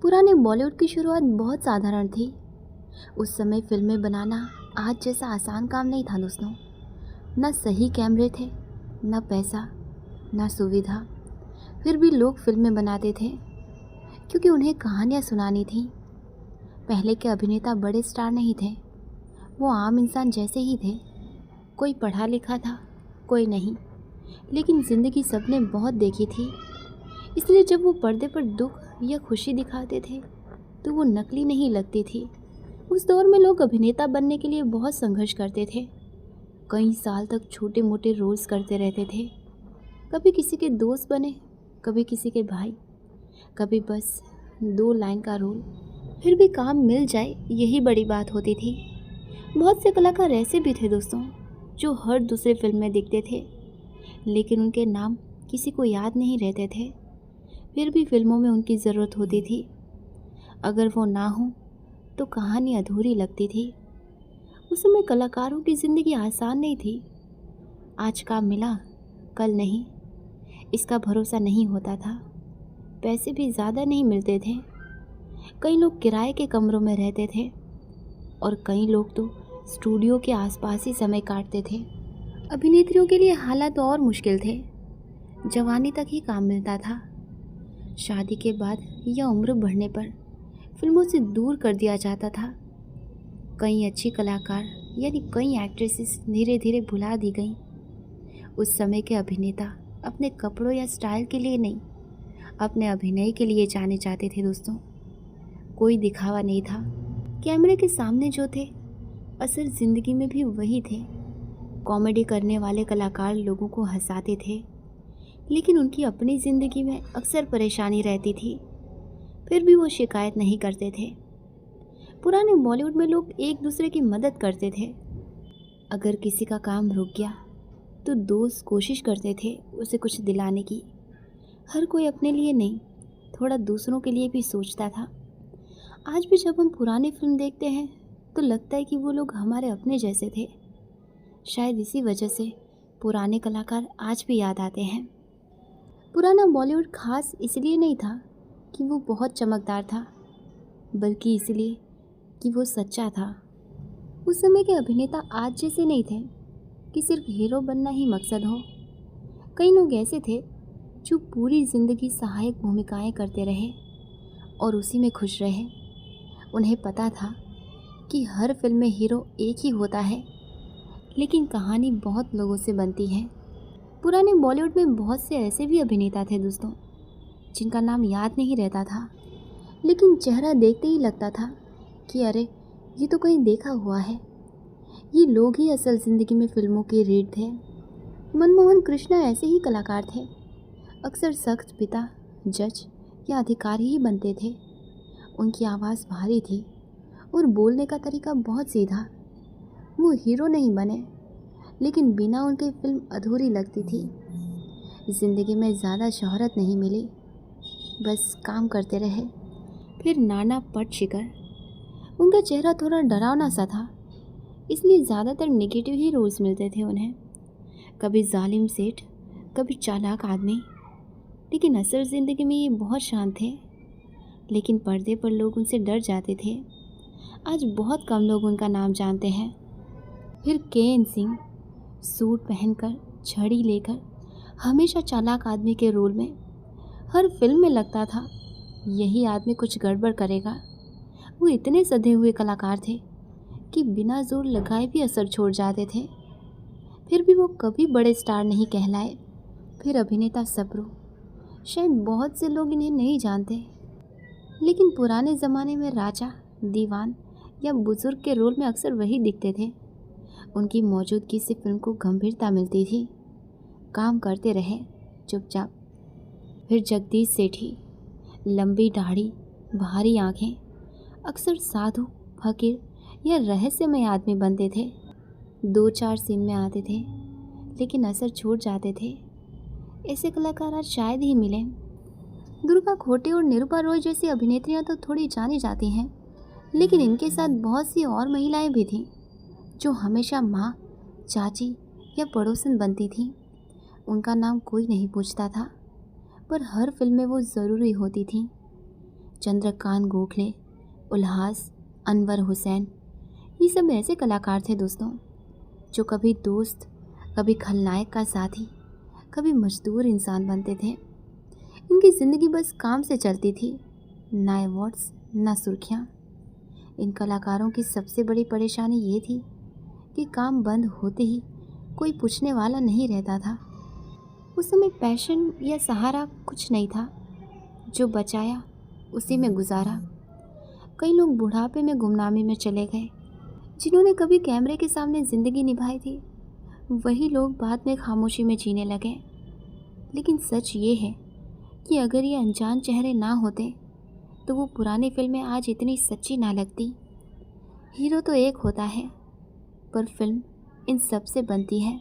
पुराने बॉलीवुड की शुरुआत बहुत साधारण थी। उस समय फिल्में बनाना आज जैसा आसान काम नहीं था दोस्तों। न सही कैमरे थे, न पैसा, न सुविधा। फिर भी लोग फिल्में बनाते थे क्योंकि उन्हें कहानियाँ सुनानी थी। पहले के अभिनेता बड़े स्टार नहीं थे, वो आम इंसान जैसे ही थे। कोई पढ़ा लिखा था, कोई नहीं, लेकिन ज़िंदगी सबने बहुत देखी थी। इसलिए जब वो पर्दे पर दुख या खुशी दिखाते थे तो वो नकली नहीं लगती थी। उस दौर में लोग अभिनेता बनने के लिए बहुत संघर्ष करते थे। कई साल तक छोटे मोटे रोल्स करते रहते थे। कभी किसी के दोस्त बने, कभी किसी के भाई, कभी बस 2 लाइन का रोल। फिर भी काम मिल जाए यही बड़ी बात होती थी। बहुत से कलाकार ऐसे भी थे दोस्तों जो हर दूसरे फिल्म में दिखते थे, लेकिन उनके नाम किसी को याद नहीं रहते थे। फिर भी फिल्मों में उनकी ज़रूरत होती थी। अगर वो ना हो तो कहानी अधूरी लगती थी। उस समय कलाकारों की ज़िंदगी आसान नहीं थी। आज काम मिला, कल नहीं, इसका भरोसा नहीं होता था। पैसे भी ज़्यादा नहीं मिलते थे। कई लोग किराए के कमरों में रहते थे और कई लोग तो स्टूडियो के आसपास ही समय काटते थे। अभिनेत्रियों के लिए हालात और मुश्किल थे। जवानी तक ही काम मिलता था। शादी के बाद या उम्र बढ़ने पर फिल्मों से दूर कर दिया जाता था। कई अच्छी कलाकार यानी कई एक्ट्रेसेस धीरे धीरे भुला दी गईं। उस समय के अभिनेता अपने कपड़ों या स्टाइल के लिए नहीं, अपने अभिनय के लिए जाने जाते थे दोस्तों। कोई दिखावा नहीं था। कैमरे के सामने जो थे, असल ज़िंदगी में भी वही थे। कॉमेडी करने वाले कलाकार लोगों को हंसाते थे, लेकिन उनकी अपनी ज़िंदगी में अक्सर परेशानी रहती थी। फिर भी वो शिकायत नहीं करते थे। पुराने बॉलीवुड में लोग एक दूसरे की मदद करते थे। अगर किसी का काम रुक गया तो दोस्त कोशिश करते थे उसे कुछ दिलाने की। हर कोई अपने लिए नहीं, थोड़ा दूसरों के लिए भी सोचता था। आज भी जब हम पुरानी फिल्म देखते हैं तो लगता है कि वो लोग हमारे अपने जैसे थे। शायद इसी वजह से पुराने कलाकार आज भी याद आते हैं। पुराना बॉलीवुड खास इसलिए नहीं था कि वो बहुत चमकदार था, बल्कि इसलिए कि वो सच्चा था। उस समय के अभिनेता आज जैसे नहीं थे कि सिर्फ हीरो बनना ही मकसद हो। कई लोग ऐसे थे जो पूरी ज़िंदगी सहायक भूमिकाएं करते रहे और उसी में खुश रहे। उन्हें पता था कि हर फिल्म में हीरो एक ही होता है, लेकिन कहानी बहुत लोगों से बनती है। पुराने बॉलीवुड में बहुत से ऐसे भी अभिनेता थे दोस्तों जिनका नाम याद नहीं रहता था, लेकिन चेहरा देखते ही लगता था कि अरे ये तो कहीं देखा हुआ है। ये लोग ही असल ज़िंदगी में फिल्मों के रीढ़ थे। मनमोहन कृष्णा ऐसे ही कलाकार थे। अक्सर सख्त पिता, जज या अधिकारी ही बनते थे। उनकी आवाज़ भारी थी और बोलने का तरीका बहुत सीधा। वो हीरो नहीं बने, लेकिन बिना उनके फिल्म अधूरी लगती थी। ज़िंदगी में ज़्यादा शोहरत नहीं मिली, बस काम करते रहे। फिर नाना पटशिकर, उनका चेहरा थोड़ा डरावना सा था, इसलिए ज़्यादातर नेगेटिव ही रोल्स मिलते थे उन्हें। कभी जालिम सेठ, कभी चालाक आदमी, लेकिन असल ज़िंदगी में ये बहुत शांत थे। लेकिन पर्दे पर लोग उनसे डर जाते थे। आज बहुत कम लोग उनका नाम जानते हैं। फिर के.एन. सिंह, सूट पहनकर, छड़ी लेकर, हमेशा चालाक आदमी के रोल में। हर फिल्म में लगता था यही आदमी कुछ गड़बड़ करेगा। वो इतने सधे हुए कलाकार थे कि बिना जोर लगाए भी असर छोड़ जाते थे। फिर भी वो कभी बड़े स्टार नहीं कहलाए। फिर अभिनेता सप्रू, शायद बहुत से लोग इन्हें नहीं जानते, लेकिन पुराने ज़माने में राजा, दीवान या बुजुर्ग के रोल में अक्सर वही दिखते थे। उनकी मौजूदगी से फिल्म को गंभीरता मिलती थी। काम करते रहे चुपचाप। फिर जगदीश सेठी, लंबी दाढ़ी, भारी आंखें, अक्सर साधु, फकीर या रहस्यमय आदमी बनते थे। 2-4 सीन में आते थे, लेकिन असर छोड़ जाते थे। ऐसे कलाकार आज शायद ही मिले। दुर्गा खोटे और निरूपा रॉय जैसी अभिनेत्रियां तो थोड़ी जानी जाती हैं, लेकिन इनके साथ बहुत सी और महिलाएं भी थीं जो हमेशा माँ, चाची या पड़ोसन बनती थीं। उनका नाम कोई नहीं पूछता था, पर हर फिल्म में वो ज़रूरी होती थीं। चंद्रकांत गोखले, उल्हास, अनवर हुसैन, ये सब ऐसे कलाकार थे दोस्तों जो कभी दोस्त, कभी खलनायक का साथी, कभी मजदूर इंसान बनते थे। इनकी ज़िंदगी बस काम से चलती थी, ना अवार्ड्स ना सुर्खियाँ। इन कलाकारों की सबसे बड़ी परेशानी ये थी कि काम बंद होते ही कोई पूछने वाला नहीं रहता था। उस समय पैशन या सहारा कुछ नहीं था, जो बचाया उसी में गुजारा। कई लोग बुढ़ापे में गुमनामी में चले गए। जिन्होंने कभी कैमरे के सामने ज़िंदगी निभाई थी, वही लोग बाद में खामोशी में जीने लगे। लेकिन सच ये है कि अगर ये अनजान चेहरे ना होते तो वो पुरानी फिल्में आज इतनी सच्ची ना लगती। हीरो तो एक होता है, पर फिल्म इन सब से बनती है।